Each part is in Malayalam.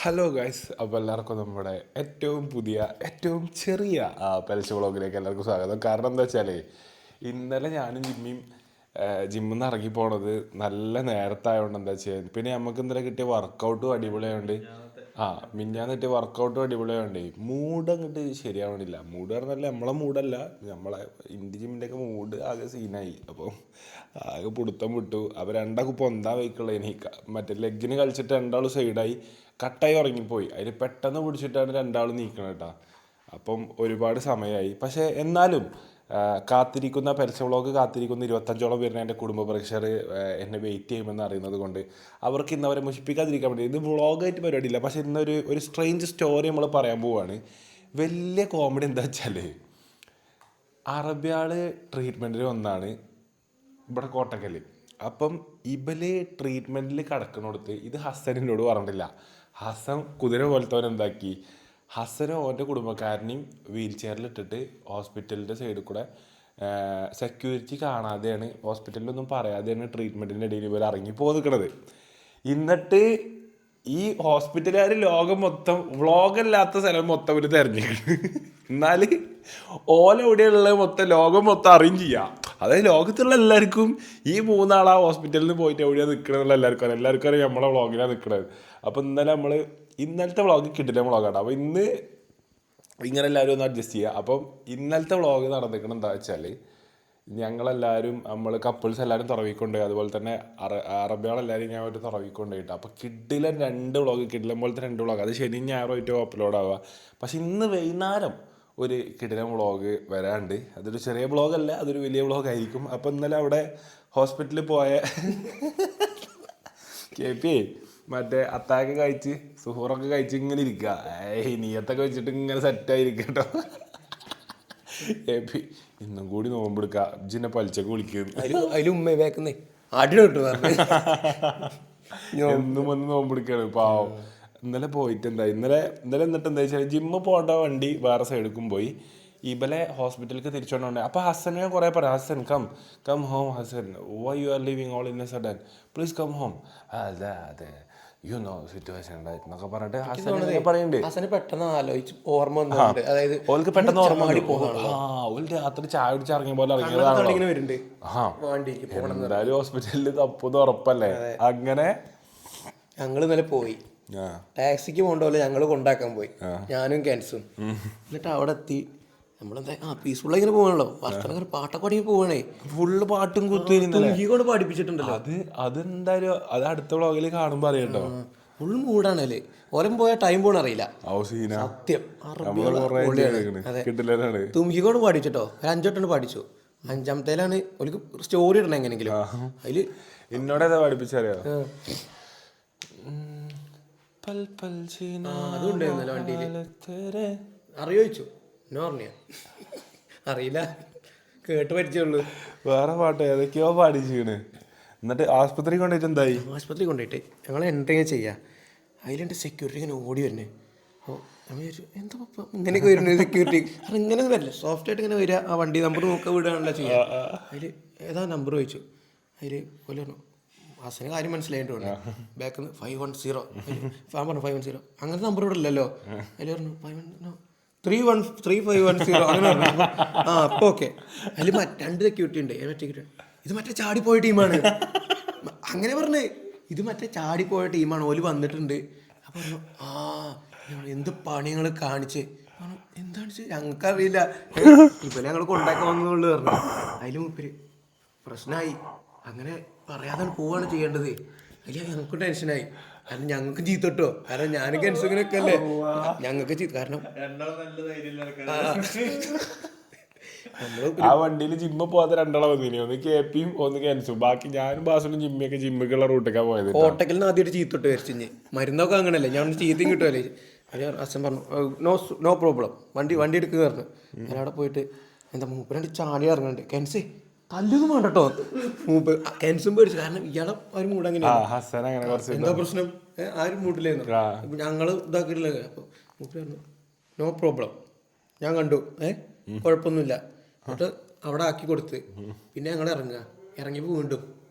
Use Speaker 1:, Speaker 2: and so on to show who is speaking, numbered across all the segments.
Speaker 1: ഹലോ ഗൈസ്, അപ്പോൾ എല്ലാവർക്കും നമ്മുടെ ഏറ്റവും പുതിയ ഏറ്റവും ചെറിയ പലിശ വ്ളോഗിലേക്ക് എല്ലാവർക്കും സ്വാഗതം. കാരണം എന്താ വെച്ചാൽ ഇന്നലെ ഞാനും ജിമ്മിൽ നിന്ന് ഇറങ്ങി പോണത് നല്ല നേരത്തായതുകൊണ്ട് എന്താ വെച്ചാൽ പിന്നെ നമുക്ക് ഇന്നലെ കിട്ടിയ വർക്കൗട്ടും അടിപൊളിയായതുകൊണ്ട് മിഞ്ഞാന്ന് കിട്ടിയ വർക്കൗട്ടും അടിപൊളിയായതുകൊണ്ട് മൂഡ് അങ്ങോട്ട് ശരിയാവണില്ല. മൂഡ് പറഞ്ഞാൽ നമ്മളെ മൂഡല്ല, നമ്മളെ ഇന്ത്യ ജിമ്മിൻ്റെയൊക്കെ മൂഡ് ആകെ സീനായി. അപ്പോൾ ആകെ പിടുത്തം വിട്ടു. അപ്പോൾ രണ്ടാൾക്ക് പൊന്താൻ വയ്ക്കുള്ള എനിക്ക് മറ്റേ ലെഗിന് കളിച്ചിട്ട് രണ്ടാൾ സൈഡായി കട്ടായി ഉറങ്ങിപ്പോയി. അതിൽ പെട്ടെന്ന് പിടിച്ചിട്ടാണ് രണ്ടാളും നീക്കണം കേട്ടോ. അപ്പം ഒരുപാട് സമയമായി. പക്ഷേ എന്നാലും കാത്തിരിക്കുന്ന പരസ്യ വ്ളോഗ് കാത്തിരിക്കുന്ന 25ഓളം പേരിന് എൻ്റെ കുടുംബ പ്രേക്ഷകർ എന്നെ വെയിറ്റ് ചെയ്യുമെന്ന് അറിയുന്നത് കൊണ്ട് അവർക്ക് ഇന്ന് അവരെ മുഷിപ്പിക്കാതിരിക്കാൻ വേണ്ടി ഇത് വ്ളോഗായിട്ട് പരിപാടിയില്ല. പക്ഷേ ഇന്നൊരു സ്ട്രേഞ്ച് സ്റ്റോറി നമ്മൾ പറയാൻ പോവുകയാണ്. വലിയ കോമഡി എന്താ വെച്ചാൽ അറബിയാൾ ട്രീറ്റ്മെൻറ്റിൽ വന്നാണ് ഇവിടെ കോട്ടക്കൽ. അപ്പം ഇവല് ട്രീറ്റ്മെൻറ്റിൽ കിടക്കണോടത്ത് ഇത് ഹസനിനോട് പറഞ്ഞിട്ടില്ല. ഹസൻ കുതിര പോലത്തവൻ എന്താക്കി, ഹസനും ഓൻ്റെ കുടുംബക്കാരനെയും വീൽ ചെയറിലിട്ടിട്ട് ഹോസ്പിറ്റലിൻ്റെ സൈഡിൽ കൂടെ സെക്യൂരിറ്റി കാണാതെയാണ്, ഹോസ്പിറ്റലിലൊന്നും പറയാതെയാണ് ട്രീറ്റ്മെൻറ്റിൻ്റെ ഇടയിൽ ഇവർ ഇറങ്ങി പോയി നിൽക്കണത്. എന്നിട്ട് ഈ ഹോസ്പിറ്റലുകാർ ലോകം മൊത്തം വ്ളോഗല്ലാത്ത സ്ഥലം മൊത്തം ഇവർ തിരഞ്ഞെടുക്കുന്നു. എന്നാൽ എവിടെയുള്ളത് മൊത്തം ലോകം മൊത്തം അറിയും ചെയ്യാം. അതായത് ലോകത്തുള്ള എല്ലാവർക്കും ഈ മൂന്നാളാ ഹോസ്പിറ്റലിൽ പോയിട്ട് എവിടെയാണ് നിൽക്കണമെന്നുള്ള എല്ലാവർക്കും അറിയാം നമ്മളെ വ്ളോഗിലാണ് നിൽക്കണത്. അപ്പോൾ ഇന്നലത്തെ വ്ളോഗ് കിട്ടില്ല വ്ളോഗാണ്. അപ്പോൾ ഇന്ന് ഇങ്ങനെ എല്ലാവരും ഒന്ന് അഡ്ജസ്റ്റ് ചെയ്യുക. അപ്പം ഇന്നലത്തെ വ്ളോഗ് നടന്നിരിക്കണം എന്താ വെച്ചാൽ ഞങ്ങളെല്ലാവരും നമ്മൾ കപ്പിൾസ് എല്ലാവരും തുറവിക്കൊണ്ടുപോയി. അതുപോലെ തന്നെ അറബികളെല്ലാവരും ഞാൻ ഒരു തുറവിക്കൊണ്ടുപോയിട്ട് അപ്പോൾ കിഡിലെ 2 വ്ളോഗ്, കിഡിലം പോലത്തെ 2 വ്ളോഗ് അത് ശനി ഞായറായിട്ട് അപ്ലോഡ് ആവുക. പക്ഷെ ഇന്ന് വൈകുന്നേരം ഒരു കിടിലൻ വ്ളോഗ് വരാണ്ട്. അതൊരു ചെറിയ വ്ളോഗല്ല, അതൊരു വലിയ വ്ളോഗായിരിക്കും. അപ്പോൾ ഇന്നലെ അവിടെ ഹോസ്പിറ്റലിൽ പോയ കേപ്പി മറ്റേ അത്താഴൊക്കെ കഴിച്ച് സുഹൂറൊക്കെ കഴിച്ച് ഇങ്ങനെ ഇരിക്കുക. നീയത്തൊക്കെ വെച്ചിട്ട് ഇങ്ങനെ സെറ്റായിരിക്കും കേട്ടോ. കേപ്പി ഇന്നും കൂടി നോമ്പെടുക്കുക, ഇജ്ജിന്നെ പലിച്ചൊക്കെ വിളിക്കുന്നു.
Speaker 2: അതിലും ഉമ്മ വേക്കുന്നേ അടി കിട്ടു
Speaker 1: എന്നും വന്ന് നോമ്പെടുക്കുകയാണ് പാവം. ഇന്നലെ പോയിട്ട് ഇന്നലെ എന്നിട്ട് എന്താ വെച്ചാൽ ജിമ്മ് പോകേണ്ട വണ്ടി വേറെ സൈഡിലേക്കും പോയി. ഇവലെ ഹോസ്പിറ്റലിലേക്ക് തിരിച്ചുകൊണ്ടുണ്ട്. അപ്പോൾ ഹസനെ കുറേ പറയാം, Hasan come home Hasan, why you are living all in a sudden, please come home. അതെ യു നോ സിറ്റുവേഷൻ ഉണ്ടായിരുന്നൊക്കെ പറഞ്ഞിട്ട് ഹസനെ പറയുന്നുണ്ട്.
Speaker 2: ഹസന് പെട്ടെന്ന് ആലോചിച്ച് ഓർമ്മ വന്നിട്ടുണ്ട്. അതായത്
Speaker 1: ഓൾക്ക് പെട്ടെന്ന് ഓർമ്മ ഓൾ രാത്രി ചായ കുടിച്ച് ഇറങ്ങിയ പോലെ ഇറങ്ങിയതാണ്. എന്തായാലും ഹോസ്പിറ്റലിൽ തപ്പൊന്നും ഉറപ്പല്ലേ. അങ്ങനെ
Speaker 2: ഞങ്ങൾ ഇന്നലെ പോയി ടാക്സിക്ക് പോകേണ്ട പോലെ ഞങ്ങൾ കൊണ്ടാക്കാൻ പോയി, ഞാനും ക്യാൻസും. എന്നിട്ട് അവിടെ എത്തി നമ്മളെന്താ പീസ്ഫുൾ ഇങ്ങനെ പോകണല്ലോ. ഭക്ഷണം പാട്ടൊക്കെ പാടി പോകണേ,
Speaker 1: ഫുള്ള് പാട്ടും
Speaker 2: കുത്തിക്കൊണ്ട് പഠിപ്പിച്ചിട്ടുണ്ടല്ലോ.
Speaker 1: അതെന്തായാലും അത് അടുത്ത വ്ളോഗിൽ കാണുമ്പോൾ അറിയാട്ടോ.
Speaker 2: ഫുൾ മൂടാണല്ലേ. ഓരം പോയ ടൈം പോണ അറിയില്ല. സത്യം തുമ്പിക്കോട് പാടിച്ചിട്ടോ, 5 വട്ടം പാടിച്ചു. 5ാമത്തേലാണ് ഓർക്ക് സ്റ്റോറി ഇടണം എങ്ങനെങ്കിലും. അതില്
Speaker 1: എന്നോടേതാ പഠിപ്പിച്ചറിയോ,
Speaker 2: അതുണ്ടായിരുന്നല്ലോ വണ്ടിയിൽ. അറിയോച്ചു എന്നോ പറഞ്ഞ അറിയില്ല, കേട്ട് പരിചയമുള്ളൂ.
Speaker 1: വേറെ പാട്ട് ഏതൊക്കെയോ പാടിച്ചിണ്. എന്നിട്ട് ആസ്പത്രി കൊണ്ടുപോയിട്ട് എന്തായി?
Speaker 2: ആസ്പത്രി കൊണ്ടുപോയിട്ട് ഞങ്ങൾ എൻട്രി ചെയ്യാം. അതിലെൻ്റെ സെക്യൂരിറ്റി ഇങ്ങനെ ഓടി വരുന്നേ. അപ്പോൾ നമ്മൾ വിചാരിച്ചു എന്താ ഇങ്ങനെയൊക്കെ വരുന്നത് സെക്യൂരിറ്റി. കാരണം ഇങ്ങനെ വരില്ല, സോഫ്റ്റ് ആയിട്ട് ഇങ്ങനെ വരിക. ആ വണ്ടി നമ്പർ നോക്കാൻ വിടുകയാണല്ലോ ചെയ്യുക. അതിൽ ഏതാ നമ്പർ ചോദിച്ചു. അതിൽ പോലെ പറഞ്ഞു ഹസന് കാര്യം മനസ്സിലായിട്ട് പറഞ്ഞു. ബാക്കിൽ നിന്ന് 510 ഫാൻ പറഞ്ഞു 510. അങ്ങനത്തെ നമ്പർ ഇവിടെ ഇല്ലല്ലോ. അതിൽ പറഞ്ഞു 3510 അങ്ങനെ പറഞ്ഞു. അപ്പോൾ ഓക്കെ. അതിൽ 2 സെക്യൂരിറ്റി ഉണ്ട്. മറ്റേ ഇത് മറ്റേ ചാടിപ്പോയ ടീമാണ്. അങ്ങനെ പറഞ്ഞേ, ഇത് മറ്റേ ചാടിപ്പോയ ടീമാണ്, ഓല് വന്നിട്ടുണ്ട്. അപ്പോൾ പറഞ്ഞു എന്ത് പണികൾ കാണിച്ച്. എന്താണ് ഞങ്ങൾക്കറിയില്ല, ഇപ്പം ഞങ്ങൾ കൊണ്ടാക്കാൻ വന്നുള്ളൂ പറഞ്ഞു. അതിൽ മുപ്പര് പ്രശ്നമായി. അങ്ങനെ പറയാതെ പോവാണ് ചെയ്യേണ്ടത്. അതിൽ ഞങ്ങൾക്ക് ടെൻഷനായി. കാരണം ഞങ്ങൾക്ക് ചീത്തട്ടോ, കാരണം ഞാനും കെൻസുങ്ങനൊക്കെ അല്ലേ ഞങ്ങൾക്ക് ചീത്ത. കാരണം
Speaker 1: ആ വണ്ടിയിൽ ജിമ്മ പോകാതെ 2 വന്നിനി, ഒന്ന് കേപ്പിയും ഒന്ന് ക്യാൻസും. ബാക്കി ഞാനും ബാസും ജിമ്മിയൊക്കെ ജിമ്മിക്കുള്ള റൂട്ടൊക്കെ പോയത്.
Speaker 2: കോട്ടക്കലിൽ നിന്ന് ആദ്യമായിട്ട് ചീത്തൊട്ട് വരച്ചിഞ്ഞ് മരുന്നൊക്കെ അങ്ങനെയല്ലേ. ഞാൻ ചീത്തയും കിട്ടുമല്ലേ. അച്ഛൻ പറഞ്ഞു നോ പ്രോബ്ലം, വണ്ടി എടുക്കുക പറഞ്ഞു. ഞാൻ അവിടെ പോയിട്ട് എന്താ മൂപ്പര് ചാടി ഇറങ്ങുന്നുണ്ട്. കെൻസേ തല്ലൊന്നും വേണ്ട കേട്ടോ. കെൻസും പേടിച്ചു, കാരണം ഇയാളെ ആ ഒരു മൂഡ് അങ്ങനെയാണ്. എന്താ പ്രശ്നം, ആ ഒരു മൂഡിലായിരുന്നു. ഞങ്ങൾ ഇതാക്കിയിട്ടില്ല. അപ്പോൾ മൂപ്പര് പറഞ്ഞു നോ പ്രോബ്ലം, ഞാൻ കണ്ടു, കുഴപ്പമൊന്നുമില്ല. എന്നിട്ട് അവിടെ ആക്കി കൊടുത്ത് പിന്നെ ഞങ്ങൾ ഇറങ്ങിയപ്പോൾ വീണ്ടും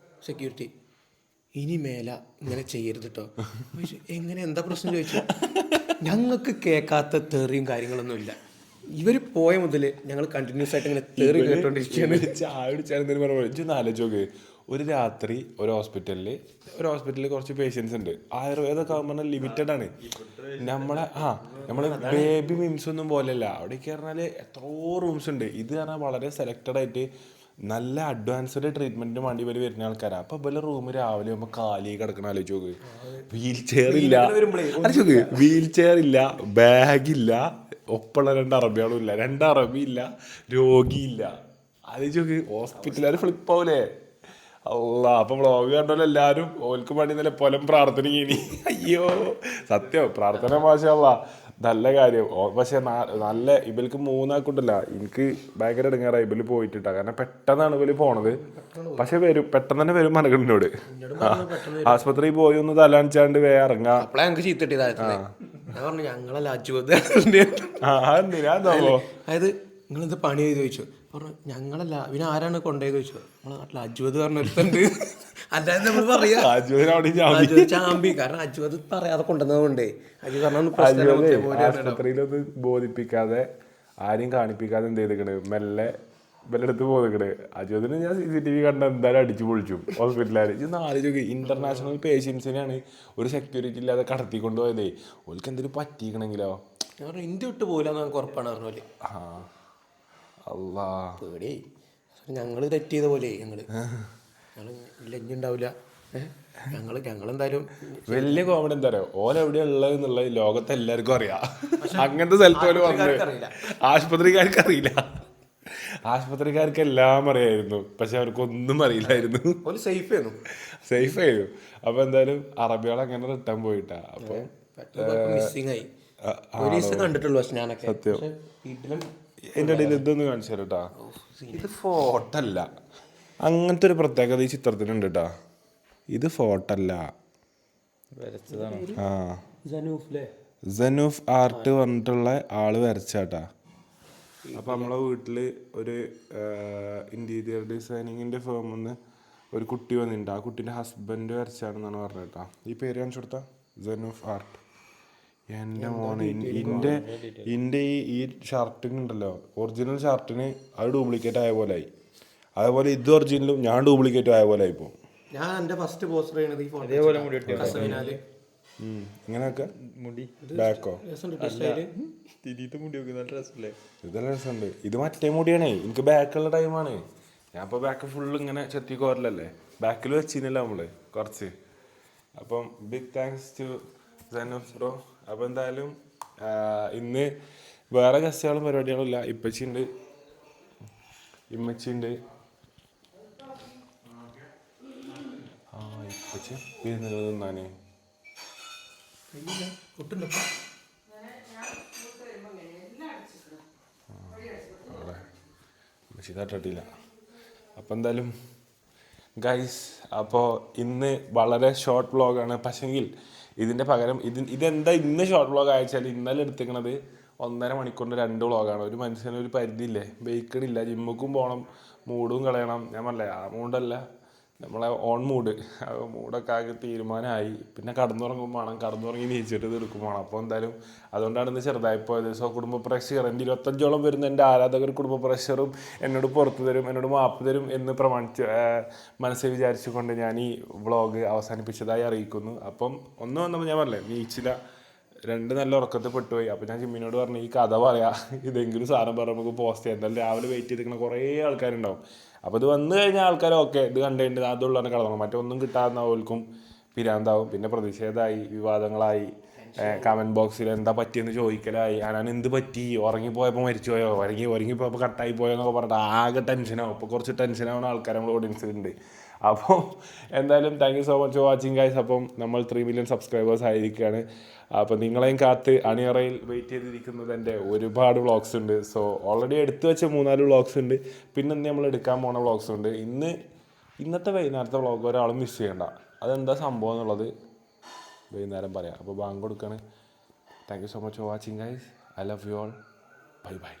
Speaker 2: സെക്യൂരിറ്റി ഇനി മേല ഇങ്ങനെ ചെയ്യരുത് കേട്ടോ. എങ്ങനെ എന്താ പ്രശ്നം ചോദിച്ചു. ഞങ്ങൾക്ക് കേൾക്കാത്ത തെറിയും കാര്യങ്ങളൊന്നും ഇല്ല. ഇവർ പോയ മുതൽ ഞങ്ങൾ കണ്ടിന്യൂസ് ആയിട്ട് ഇങ്ങനെ തെറി കേട്ടോണ്ടിരിക്കുകയാണ്.
Speaker 1: ചായ കുടിച്ചാൽ പറഞ്ഞു ആലോചിച്ചോക്ക്. ഒരു രാത്രി ഒരു ഹോസ്പിറ്റലിൽ കുറച്ച് പേഷ്യൻസ് ഉണ്ട്. ആയുർവേദമൊക്കെ ആകുമ്പോൾ ലിമിറ്റഡ് ആണ്. നമ്മളെ ബേബി മിംസ് ഒന്നും പോലെയല്ല. അവിടേക്ക് പറഞ്ഞാൽ എത്രയോ റൂംസ് ഉണ്ട്. ഇത് പറഞ്ഞാൽ വളരെ സെലക്റ്റഡ് ആയിട്ട് നല്ല അഡ്വാൻസ്ഡ് ട്രീറ്റ്മെന്റിന് വേണ്ടി ഇവർ വരുന്ന ആൾക്കാരാണ്. അപ്പൊ ഇവരുടെ റൂം രാവിലെ ആകുമ്പോൾ കാലി കിടക്കണ ആലോചിച്ച് നോക്ക്. വീൽ ചെയർ ഇല്ല, ബാഗില്ല, ഒപ്പമുള്ള 2 അറബികളും ഇല്ല, 2 അറബി ഇല്ല, രോഗിയില്ല. ആലോചിച്ച് നോക്ക്. ഹോസ്പിറ്റലുകാർ ഫ്ലിപ്പാവൂലേ. അപ്പൊ വ്ളോഗ് കണ്ടല്ലോ എല്ലാരും. ഓൽക്ക് വേണ്ടി നല്ല പൊലം പ്രാർത്ഥന ഇനി. അയ്യോ സത്യം പ്രാർത്ഥന മാഷാ നല്ല കാര്യം. പക്ഷെ നല്ല ഇവർക്ക് 3 ആൾക്കുണ്ടല്ല. എനിക്ക് ഭയങ്കര ഇടങ്ങാറായി ഇവര് പോയിട്ടാ. കാരണം പെട്ടെന്നാണ് ഇവര് പോണത്. പക്ഷെ പെട്ടെന്ന് തന്നെ വരും മനകണ്ണോട്. ആശുപത്രിയിൽ പോയി ഒന്ന് തലാണിച്ചാണ്ട് വേറെ ഇറങ്ങാം.
Speaker 2: അതായത് നിങ്ങളെന്ത് പണി ചെയ്ത് ചോദിച്ചു. പറഞ്ഞു ഞങ്ങളല്ല. പിന്നെ ആരാണ് കൊണ്ടുപോയത് ചോദിച്ചു. നമ്മളെ നാട്ടിൽ അജ്വദ് പറഞ്ഞൊരുത്തുണ്ട്. അല്ലാതെ നമ്മൾ പറയാ ചാമ്പി. കാരണം അജ്വദ് പറയാതെ കൊണ്ടുവന്നതുകൊണ്ടേ
Speaker 1: ആശുപത്രിയിലൊന്ന് ബോധിപ്പിക്കാതെ ആരെയും കാണിപ്പിക്കാതെ എന്ത് ചെയ്തിക്കണ് മെല്ലെ അടുത്ത് പോന്നിക്കണ്. അജ്വദിന് ഞാൻ CCTV കണ്ട എന്തായാലും അടിച്ചു പൊളിച്ചു ഹോസ്പിറ്റലുകാർ. ഇത് ആലോചിച്ച് ഇന്റർനാഷണൽ പേഷ്യൻസിനെയാണ് ഒരു സെക്യൂരിറ്റി ഇല്ലാതെ കടത്തിക്കൊണ്ട് പോയതേ. ഓൾക്ക് എന്തെങ്കിലും പറ്റിക്കണെങ്കിലോ.
Speaker 2: ഇന്ത്യ വിട്ട് പോകില്ല നമുക്ക് ഉറപ്പാണ് പറഞ്ഞ പേടിയായി. ഞങ്ങള് തെറ്റ് ചെയ്ത പോലെ ഞങ്ങള് ഉണ്ടാവില്ല. ഞങ്ങളെന്തായാലും
Speaker 1: വലിയ കോമഡി എന്താ പറയുക, ഓലെവിടെയാ ഉള്ളത് എന്നുള്ളത് ലോകത്തെ എല്ലാവർക്കും അറിയാം. അങ്ങനത്തെ സ്ഥലത്ത് പോലെ വന്ന് ആശുപത്രിക്കാർക്ക് അറിയില്ല. ആശുപത്രിക്കാർക്ക് എല്ലാം അറിയായിരുന്നു, പക്ഷെ അവർക്കൊന്നും അറിയില്ലായിരുന്നു. സേഫ് ആയിരുന്നു. അപ്പൊ എന്തായാലും അറബികൾ അങ്ങനെ റിട്ടേൺ പോയിട്ടാ. അപ്പൊ സത്യം എന്റെ ഇടയിൽ ഇതൊന്ന് കാണിച്ചു തരട്ടാ. ഇത് ഫോട്ടോ അല്ല, അങ്ങനത്തെ ഒരു പ്രത്യേകത ഈ ചിത്രത്തിനുണ്ട് കേട്ടാ. ഇത് ഫോട്ടോ അല്ല, സനൂഫ് ആർട്ട് പറഞ്ഞിട്ടുള്ള ആള് വരച്ചാട്ടാ. അപ്പൊ നമ്മളെ വീട്ടില് ഒരു ഇന്റീരിയർ ഡിസൈനിങ്ങിന്റെ ഫേമിന്ന് ഒരു കുട്ടി വന്നിട്ടുണ്ട്. ആ കുട്ടീൻ്റെ ഹസ്ബൻഡ് വരച്ചാണെന്നാണ് പറഞ്ഞേട്ടാ. ഈ പേര് കാണിച്ചു കൊടുത്താ, സനൂഫ് ആർട്ട്. എൻ്റെ മോനെ, എൻ്റെ ഈ ഷർട്ടിനുണ്ടല്ലോ, ഒറിജിനൽ ഷർട്ടിന് അത് ഡ്യൂപ്ലിക്കേറ്റ് ആയ പോലെ ആയി. അതേപോലെ ഇത് ഒറിജിനലും ഞാൻ ഡ്യൂപ്ലിക്കേറ്റും ആയ പോലെ ആയിപ്പോ.
Speaker 2: ഞാൻ എൻ്റെ ഫസ്റ്റ് പോസ്റ്റർ ചെയ്യണത്
Speaker 1: ഇങ്ങനെയൊക്കെ ബാക്കോ ഇതെല്ലാം രസമുണ്ട്. ഇത് മറ്റേ മുടിയാണേ, എനിക്ക് ബാക്കുള്ള ടൈമാണ്. ഞാൻ ഇപ്പോൾ ബാക്ക് ഫുള്ള് ഇങ്ങനെ ചെത്തി കോരലല്ലേ, ബാക്കിൽ വെച്ചിരുന്നില്ല നമ്മള് കുറച്ച്. അപ്പം big thanks to Sanoof bro. അപ്പോൾ എന്തായാലും ഇന്ന് വേറെ ഗസ്റ്റുകളും പരിപാടികളും ഇല്ല. ഇപ്പച്ചിയുണ്ട്, ഇമ്മച്ചിയുണ്ട്. ഇപ്പച്ചി വരുന്നത് തിന്നാനേ. ഇമ്മച്ചി തട്ടില്ല. അപ്പം എന്തായാലും ഗൈസ്, അപ്പോൾ ഇന്ന് വളരെ ഷോർട്ട് വ്ളോഗാണ്. പക്ഷെങ്കിൽ ഇതിൻ്റെ പകരം ഇതെന്താ ഇന്ന് ഷോർട്ട് വ്ളോഗ് അയച്ചാൽ ഇന്നലെ എടുത്തിക്കണത് 1.5 മണിക്കൂറിൻ്റെ 2 വ്ളോഗാണ്. ഒരു മനുഷ്യനൊരു പരിധിയില്ലേ, ബേക്കണില്ല, ജിമ്മുക്കും പോകണം, മൂഡും കളയണം. ഞാൻ പറഞ്ഞില്ലേ, ആ മൂഡല്ല നമ്മളെ ഓൺ മൂഡൊക്കെ ആകെ തീരുമാനമായി. പിന്നെ കടന്നുറങ്ങുമ്പോൾ വേണം, കടന്നുറങ്ങി നീച്ചിട്ട് ഇത് എടുക്കും വേണം. അപ്പോൾ എന്തായാലും അതുകൊണ്ടാണ് ഇന്ന് ചെറുതായി പോയത്. സോ കുടുംബ പ്രേക്ഷകർ, എൻ്റെ 25ഓളം വരുന്ന എൻ്റെ ആരാധകർ കുടുംബ പ്രേക്ഷകരും എന്നോട് പുറത്തു തരും, എന്നോട് മാപ്പ് തരും എന്ന് മനസ്സിൽ വിചാരിച്ചുകൊണ്ട് ഞാൻ ഈ വ്ളോഗ് അവസാനിപ്പിച്ചതായി അറിയിക്കുന്നു. അപ്പം ഒന്ന് വന്നപ്പോൾ ഞാൻ പറഞ്ഞില്ലേ, നീച്ചില്ല, 2 നല്ല ഉറക്കത്തിൽ പെട്ടുപോയി. അപ്പോൾ ഞാൻ ജിമ്മിനോട് പറഞ്ഞു, ഈ കഥ പറയാം, ഇതെങ്കിലും സാധനം പറഞ്ഞാൽ നമുക്ക് പോസ്റ്റ് ചെയ്യാം. എന്തായാലും രാവിലെ വെയിറ്റ് ചെയ്തിരിക്കുന്ന കുറേ ആൾക്കാരുണ്ടാവും. അപ്പോൾ ഇത് വന്നു കഴിഞ്ഞാൽ ആൾക്കാർ ഓക്കെ ഇത് കണ്ടുകൊണ്ട് അതുള്ളതാണ് കിടന്നു. മറ്റൊന്നും കിട്ടാതെ ഓൽക്കും പിരാന്താവും. പിന്നെ പ്രതിഷേധമായി, വിവാദങ്ങളായി, കമൻറ്റ് ബോക്സിൽ എന്താ പറ്റിയെന്ന് ചോദിക്കലായി, ഞാൻ എന്ത് പറ്റി, ഉറങ്ങിപ്പോയപ്പോൾ മരിച്ചു പോയോ, ഉറങ്ങിപ്പോയപ്പോൾ കട്ടായി പോയോ എന്നൊക്കെ പറഞ്ഞിട്ട് ആകെ ടെൻഷനാവും. ഇപ്പോൾ കുറച്ച് ടെൻഷനാവുന്ന ആൾക്കാർ നമ്മുടെ ഓഡിയൻസിലുണ്ട്. അപ്പോൾ എന്തായാലും thank you so much for watching guys. അപ്പം നമ്മൾ 3 മില്യൺ സബ്സ്ക്രൈബേഴ്സ് ആയിരിക്കുകയാണ്. അപ്പോൾ നിങ്ങളെയും കാത്ത് അണിയറയിൽ വെയിറ്റ് ചെയ്തിരിക്കുന്നത് എൻ്റെ ഒരുപാട് വ്ളോഗ്സ് ഉണ്ട്. സോ ഓൾറെഡി എടുത്തു വെച്ച 3-4 വ്ളോഗ്സ് ഉണ്ട്. പിന്നെ നമ്മൾ എടുക്കാൻ പോണ വ്ളോഗ്സ് ഉണ്ട്. ഇന്നത്തെ വൈകുന്നേരത്തെ വ്ളോഗ് ഒരാളും മിസ് ചെയ്യണ്ട. അതെന്താ സംഭവം എന്നുള്ളത് വൈകുന്നേരം പറയാം. അപ്പോൾ ബാങ്ക് കൊടുക്കുകയാണ്. Thank you so much for watching guys. I love you all. Bye bye.